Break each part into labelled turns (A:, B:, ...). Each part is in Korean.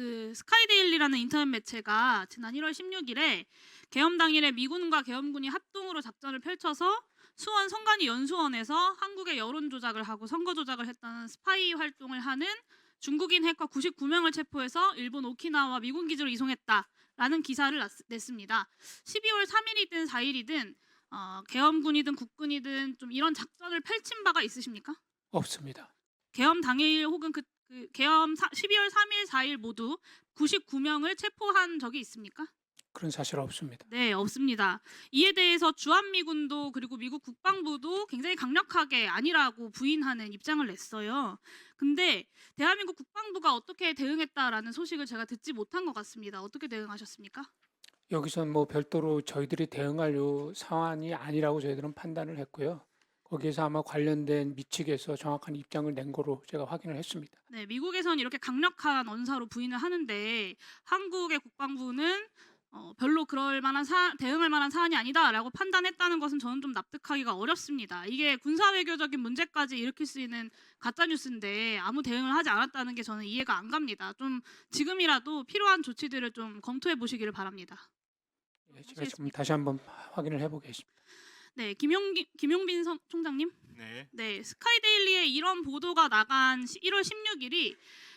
A: 그 스카이데일리라는 인터넷 매체가 지난 1월 16일에 계엄 당일에 미군과 계엄군이 합동으로 작전을 펼쳐서 수원 성관이 연수원에서 한국의 여론 조작을 하고 선거 조작을 했다는 스파이 활동을 하는 중국인 해커 99명을 체포해서 일본 오키나와 미군 기지로 이송했다라는 기사를 냈습니다. 12월 3일이든 4일이든 계엄군이든 국군이든 좀 이런 작전을 펼친 바가 있으십니까?
B: 없습니다.
A: 계엄 당일 혹은 그 계엄 12월 3일, 4일 모두 99명을 체포한 적이 있습니까?
B: 그런 사실 없습니다.
A: 네, 없습니다. 이에 대해서 주한미군도 그리고 미국 국방부도 굉장히 강력하게 아니라고 부인하는 입장을 냈어요. 근데 대한민국 국방부가 어떻게 대응했다라는 소식을 제가 듣지 못한 것 같습니다. 어떻게 대응하셨습니까?
B: 여기선 뭐 별도로 저희들이 대응할 요 상황이 아니라고 저희들은 판단을 했고요. 거기에서 아마 관련된 미측에서 정확한 입장을 낸 거로 제가 확인을 했습니다.
A: 네, 미국에선 이렇게 강력한 언사로 부인을 하는데 한국의 국방부는 별로 그럴 만한 대응할 만한 사안이 아니다라고 판단했다는 것은 저는 좀 납득하기가 어렵습니다. 이게 군사외교적인 문제까지 일으킬 수 있는 가짜 뉴스인데 아무 대응을 하지 않았다는 게 저는 이해가 안 갑니다. 좀 지금이라도 필요한 조치들을 좀 검토해 보시기를 바랍니다.
B: 제가 지금 다시 한번 확인을 해보겠습니다.
A: 네, 김용빈 총장님.
C: 네.
A: 스카이데일리에 이런 보도가 나간 1월 16일이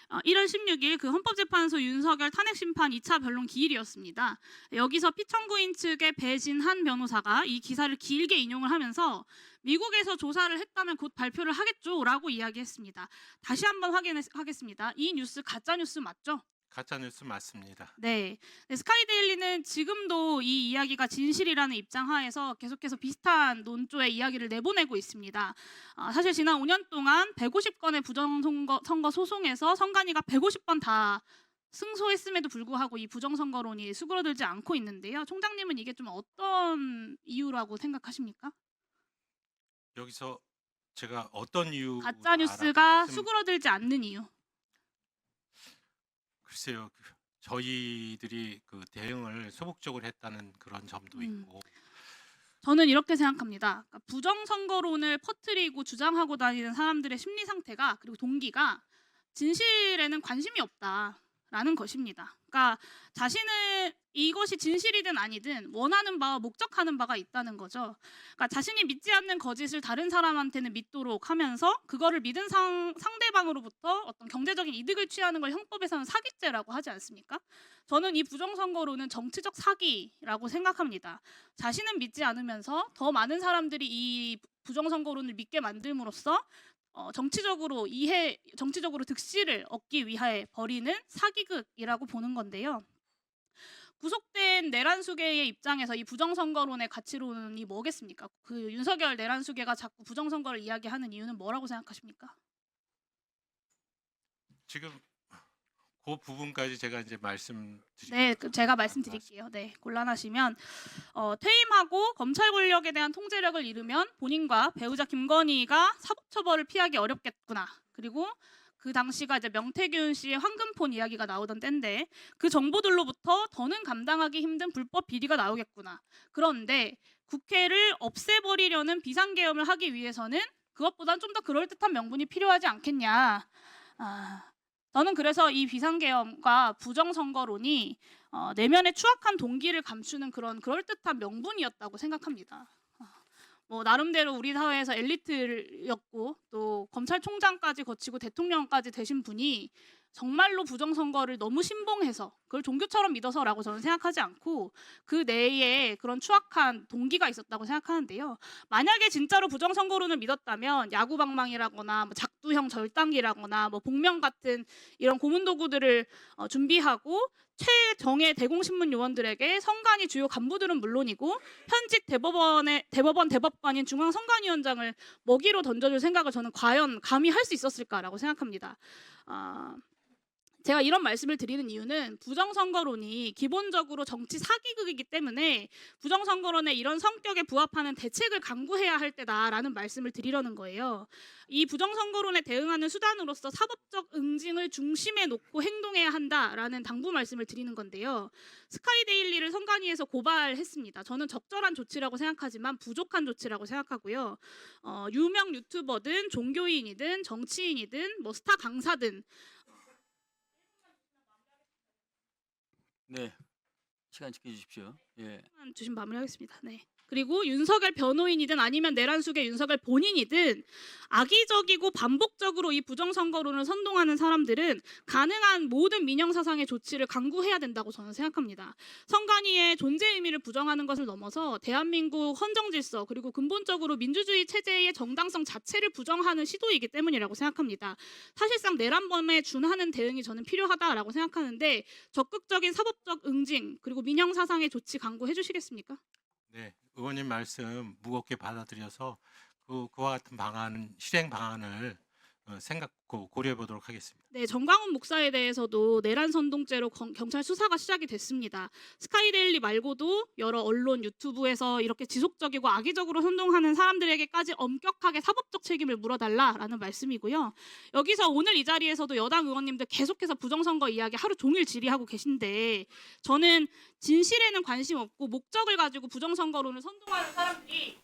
A: 1월 16일 그 헌법재판소 윤석열 탄핵 심판 2차 변론 기일이었습니다. 여기서 피청구인 측의 배진한 변호사가 이 기사를 길게 인용을 하면서 미국에서 조사를 했다면 곧 발표를 하겠죠라고 이야기했습니다. 다시 한번 확인하겠습니다. 이 뉴스 가짜 뉴스 맞죠?
C: 가짜 뉴스 맞습니다.
A: 네. 스카이데일리는 지금도 이 이야기가 진실이라는 입장 하에서 계속해서 비슷한 논조의 이야기를 내보내고 있습니다. 사실 지난 5년 동안 150건의 부정선거 소송에서 선관위가 150번 다 승소했음에도 불구하고 이 부정선거론이 수그러들지 않고 있는데요. 총장님은 이게 좀 어떤 이유라고 생각하십니까?
C: 여기서 제가 어떤 이유
A: 가짜 뉴스가 수그러들지 않는 이유.
C: 글쎄요. 저희들이 그 대응을 소극적으로 했다는 그런 점도 있고
A: 저는 이렇게 생각합니다. 그러니까 부정선거론을 퍼뜨리고 주장하고 다니는 사람들의 심리 상태가 그리고 동기가 진실에는 관심이 없다라는 것입니다. 그러니까 자신은 이것이 진실이든 아니든 원하는 바와 목적하는 바가 있다는 거죠. 그러니까 자신이 믿지 않는 거짓을 다른 사람한테는 믿도록 하면서 그거를 믿은 상대방으로부터 어떤 경제적인 이득을 취하는 걸 형법에서는 사기죄라고 하지 않습니까? 저는 이 부정선거론은 정치적 사기라고 생각합니다. 자신은 믿지 않으면서 더 많은 사람들이 이 부정선거론을 믿게 만듦으로써 정치적으로 득실을 얻기 위해 벌이는 사기극이라고 보는 건데요. 구속된 내란수계의 입장에서 이 부정선거론의 가치론이 뭐겠습니까? 그 윤석열 내란수계가 자꾸 부정선거를 이야기하는 이유는 뭐라고 생각하십니까?
C: 지금 그 부분까지 제가 이제 말씀드릴게요.
A: 네, 제가 말씀드릴게요. 네, 곤란하시면 퇴임하고 검찰 권력에 대한 통제력을 잃으면 본인과 배우자 김건희가 사법처벌을 피하기 어렵겠구나. 그리고 그 당시가 이제 명태균 씨의 황금폰 이야기가 나오던 때인데 그 정보들로부터 더는 감당하기 힘든 불법 비리가 나오겠구나. 그런데 국회를 없애버리려는 비상계엄을 하기 위해서는 그것보단 좀 더 그럴듯한 명분이 필요하지 않겠냐. 저는 그래서 이 비상계엄과 부정선거론이 내면의 추악한 동기를 감추는 그런 그럴듯한 명분이었다고 생각합니다. 뭐 나름대로 우리 사회에서 엘리트였고 또 검찰총장까지 거치고 대통령까지 되신 분이 정말로 부정선거를 너무 신봉해서 그걸 종교처럼 믿어서라고 저는 생각하지 않고 그 내에 그런 추악한 동기가 있었다고 생각하는데요. 만약에 진짜로 부정선거론을 믿었다면 야구방망이라거나 뭐 작두형 절단기라거나 뭐 복면 같은 이런 고문도구들을 준비하고 최정예 대공신문 요원들에게 선관위 주요 간부들은 물론이고 현직 대법관인 중앙선관위원장을 먹이로 던져줄 생각을 저는 과연 감히 할 수 있었을까라고 생각합니다. 제가 이런 말씀을 드리는 이유는 부정선거론이 기본적으로 정치 사기극이기 때문에 부정선거론의 이런 성격에 부합하는 대책을 강구해야 할 때다라는 말씀을 드리려는 거예요. 이 부정선거론에 대응하는 수단으로서 사법적 응징을 중심에 놓고 행동해야 한다라는 당부 말씀을 드리는 건데요. 스카이데일리를 선관위에서 고발했습니다. 저는 적절한 조치라고 생각하지만 부족한 조치라고 생각하고요. 유명 유튜버든 종교인이든 정치인이든 뭐 스타 강사든
D: 네. 시간 지켜주십시오. 예.
A: 주신 마무리하겠습니다. 네. 그리고 윤석열 변호인이든 아니면 내란숙의 윤석열 본인이든 악의적이고 반복적으로 이 부정선거론을 선동하는 사람들은 가능한 모든 민영사상의 조치를 강구해야 된다고 저는 생각합니다. 선관위의 존재 의미를 부정하는 것을 넘어서 대한민국 헌정질서 그리고 근본적으로 민주주의 체제의 정당성 자체를 부정하는 시도이기 때문이라고 생각합니다. 사실상 내란범에 준하는 대응이 저는 필요하다라고 생각하는데 적극적인 사법적 응징 그리고 민영사상의 조치 강구해 주시겠습니까?
C: 네, 의원님 말씀 무겁게 받아들여서 그와 같은 방안, 실행 방안을 고려해 보도록 하겠습니다.
A: 네, 정광훈 목사에 대해서도 내란 선동죄로 경찰 수사가 시작이 됐습니다. 스카이데일리 말고도 여러 언론, 유튜브에서 이렇게 지속적이고 악의적으로 선동하는 사람들에게까지 엄격하게 사법적 책임을 물어달라라는 말씀이고요. 여기서 오늘 이 자리에서도 여당 의원님들 계속해서 부정선거 이야기 하루 종일 질의하고 계신데 저는 진실에는 관심 없고 목적을 가지고 부정선거론을 선동하는 사람들이